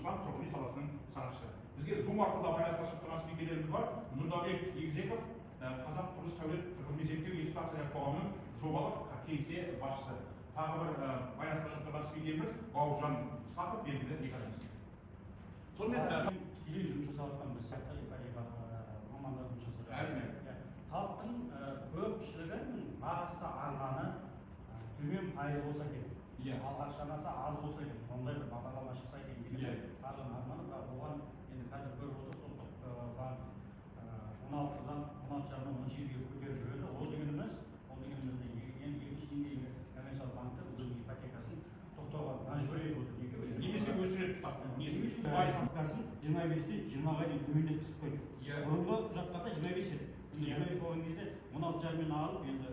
шығарып тұрғын үй саласының сарапшысы. Бізге Zoom арқылы байланысқа шығып тұрған спикерлеріміз бар. Нұрдәулет Егізеков, Қазақ құрылыс сәулет ғылыми зерттеу институты акционерлік қоғамының жобалық кеңсе басшысы. Тағы бір байланысқа шығып тұрған спикеріміз Бауыржан Ысқақов, белгілі экономист. Сонымен тікелей жұмыс жасап жатқан біз сияқты мамандар жұмыс жасап жатыр. Халықтың көпшілігі бағасы арзаны төмен пайыз болса керек. Ал ақшанасы аз болса керек. Ондай бір бағдарлама шықса екен деген тағы арманы, бірақ оған енді қазір көріп отырсыз, ұлттық банк 16-дан 16,5-дан 18-ге көтеріп жіберді. Ол дегеніміз енді екінші деңгейлі коммерциялық банктер өзінің ипотекасын тоқтауға мәжбүр етіп отыр. Немесе өсіріп ұстап. Немесе пайыз ставкасын 25-тен 20-ға дейін төмендеткізіп қойды. Бұрынғы құжаттарда 25 еді. 25 болған кезде 16,5-мен алып, енді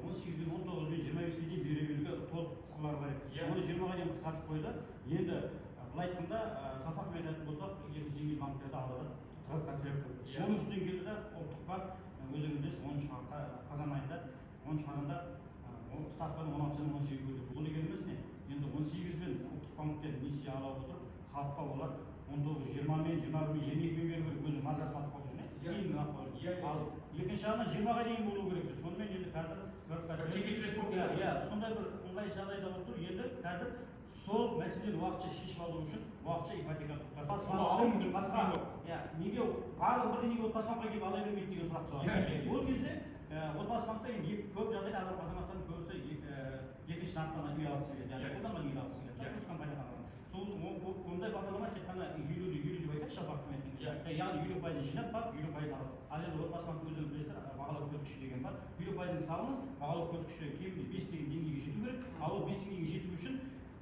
18-бен, 19-бен, 25-ге дейін бере беруге толық құқылары бар еді. Оны 20-ға дейін қысқартып қойды. Енді былай айтқанда, сапақпен айтатын болсақ, екінші деңгейлі банктерді алды қателеп қойды. Оның үстінен келді де ұлттық банк өзіңіз білесіз, 10 қазан айында 10 қазанда ставканы 16-дан 18-ге көтерді. Бұл дегеніміз не? Енді 18-бен ұлттық банктен несие ала отырып, халыққа олар 19, 20-мен, 21-мен, 22-мен беру керек, өзі мазасын атып қойды. Ал екінші жағынан 20-ға дейін болу керек. Сонымен енді қазір сондай бір ыңғайлы жағдайда отыр. Енді қазір сол мәселені уақытша шешіп алу үшін уақытша ипотеканы тоқтатты. Неге барлық бірдеңеге отбасы банкқа келіп ала бермейді деген сұрақ туады. Ол кезде отбасы банкта енді көп жағдайда азаматтардың көбісі екінші нарықтан үй алғысы келеді, қолданған үй алғысы келеді, өз компаниядан алған. Ондай бағдарлама тек қана үйлі деп айтайықшы, яғни үйлі пайызын жинап барып, үйлі пайызын алады. Ал енді отбасы банк өздеріңіз білесіздер, бағалы көрсеткіші деген бар. Үйлі пайызын салыңыз, бағалы көрсеткіші кемінде 5 деген деңгейге жету керек. Ал ол 5 деңгейге жету үшін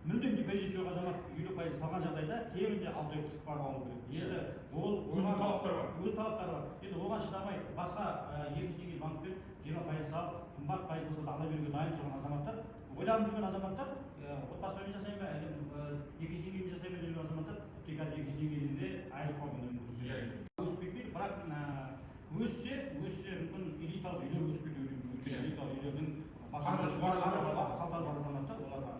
мүлдем депозит жоқ азамат үйлі пайыз салған жағдайда кемінде 6 ай күтіп барып алу керек. Енді ол өзінің талаптары бар. Өз талаптары бар. Енді оған шыдамай басқа екінші деңгейлі банктен 20% салып, қымбат пайыз болса да ала беруге дайын тұрған азаматтар, ойланып жүрген азаматтар, отбасымен жасаймын ба, әлде екінші деңгейде жасаймын деген азаматтар тек екінші деңгейінде айырып қалған. Өспейді, бірақ өссе мүмкін элиталық үйлер өсіп кетуі мүмкін. Элиталық үйлердің қалтары бар азаматтар оларға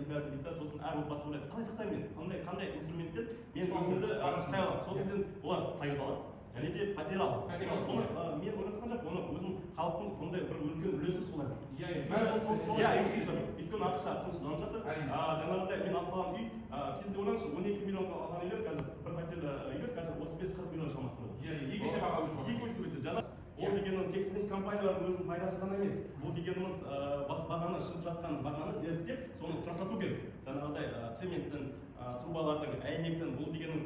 сосын әр отбасы ойлайды, қалай сақтаймын, қандай инструменттер мен өзімді ұстай аламын. Сол кезде олар пайда алады, және де пәтер алады. Мен ойлатқан жоқ, оны өзім халықтың бұндай бір үлкен үлесі солай. Өйткені ақша құнсызданып жатыр. Жаңағыдай мен алып қалған үй, кезінде ойлаңызшы, 12 миллионға алған үйлер қазір, бір пәтерлі үйлер қазір 35-40 миллион шамасында. Екі есе баға өсіп. Ол дегеніміз тек құрылыс компаниялардың өзінің пайдасы ғана емес. Бұл дегеніміз бағаны шығып жатқан бағаны зерттеп, соны тұрақтату керек. Жаңағыдай цементтің, трубалардың, әйнектің, бұл дегенім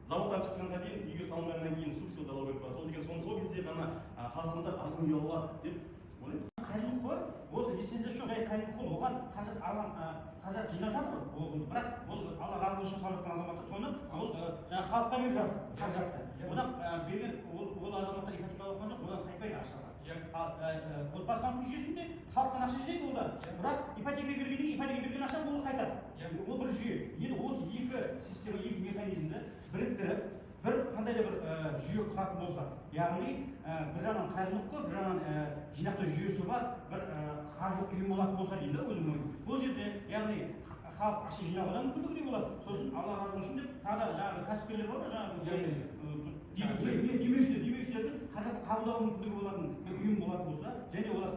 заводтан шыққанға дейін, үйге салынғаннан кейін субсидиялау керек бар. Сол деген сол кезде ғана қазақстанда арзан үй алады деп ойлаймын. Қажет қой, ол лицензия жоқ, қажет қой, оған қазір жинатады, бірақ ол алла разы болсын салып жатқан азаматтар соны ол халыққа берді қаражатты. Одан берген ол азаматтар ипотека алған жоқ, одан қайтпайды ақшаға. Отбасы банк жүйесінде халықтан ақша жинайды олар, бірақ ипотека берген ақша ол қайтады. Ол бір жүйе. Енді осы екі система, екі механизмді біріктіріп, бір қандай да бір жүйе құратын болса, яғни бір жағынан қайырымдылық қой, бір жағынан жинақтау жүйесі бар, бір қаржылық ұйым болатын болса дейді өзімнің ойым. Бұл жерде яғни халық ақша жинауға мүмкіндігі болады. Сосын алла разы болсын деп тағы жаңағы кәсіпкерлер бар ғой, жаңағы демеушілердің қаражатты қабылдау мүмкіндігі болатын ұйым болатын болса, және олар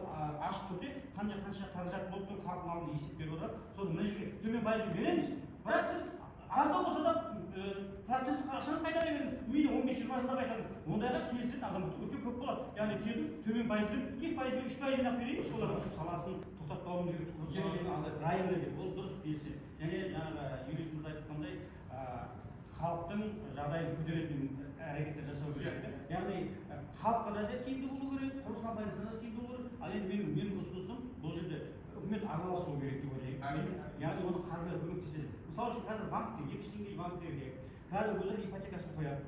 ашық түрде қанша қаражат болып тұр халықтың алдында есеп беріп отырады. Сосын мына жерге төмен пайызбен береміз, бірақ сіз аздау болса да процесс ақшаңыз қайтара беріңіз, мейлі 15-20-сында қайтарыңыз. Ондайға келісетін азамат өте көп болады. Яғни келіп төмен пайызбен, 2%-пен, 3%-пен ақ берейік, олар саласын тоқтатпауымыз керек, райы береді, ол дұрыс келіседі. Және жаңағы юристіміз айтқандай халықтың жағдайын көтеретін әрекеттер жасау керек. Яғни халыққа да тиімді болу керек, құрылыс компаниясына да тиімді болу керек. Ал енді менің ұсынысым бұл жерде үкімет араласуы керек деп ойлаймын. Яғни оны қаржылай көмектеседі. Мысалы үшін қазір банкте, екінші деңгейлі банктерге қазір өздері ипотекасын қояды.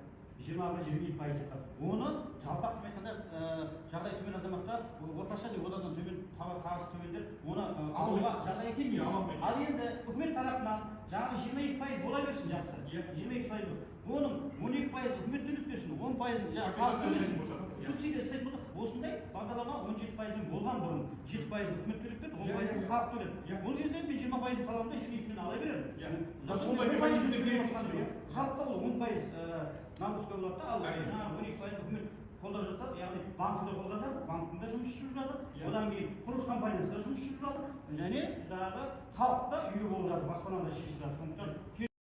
20-22% жатады. Оны жалпақ айтқанда жағдай төмен азаматтар, орташа деп одан төмен табысы төмендер, оны алуға жағдай келмейді. Ал енді үкімет тарапынан жаңағы 22% бола берсін жақсы. 22% оның 12% үкімет төлеп берсін, 10% халық төлесін. Субсидия істетіп отыр. Осындай бағдарлама 17%-пен болған бұрын. 7% үкімет төлеп берді, 10%-ын халық төледі. Ол кезде мен 20%-ын саламын да 22%-мен ала беремін. Сондай механизмді беріп пайыз нагрузка болады да, ал жаңағы 12% үкімет қолдап жатады, яғни банкті де қолдап жатыр, банктың да жұмыс жүріп жатыр, одан кейін құрылыс компаниясы да жұмыс жүріп жатыр, және жаңағы халық та үйлі болып жатыр, баспананы да шешіп жатыр.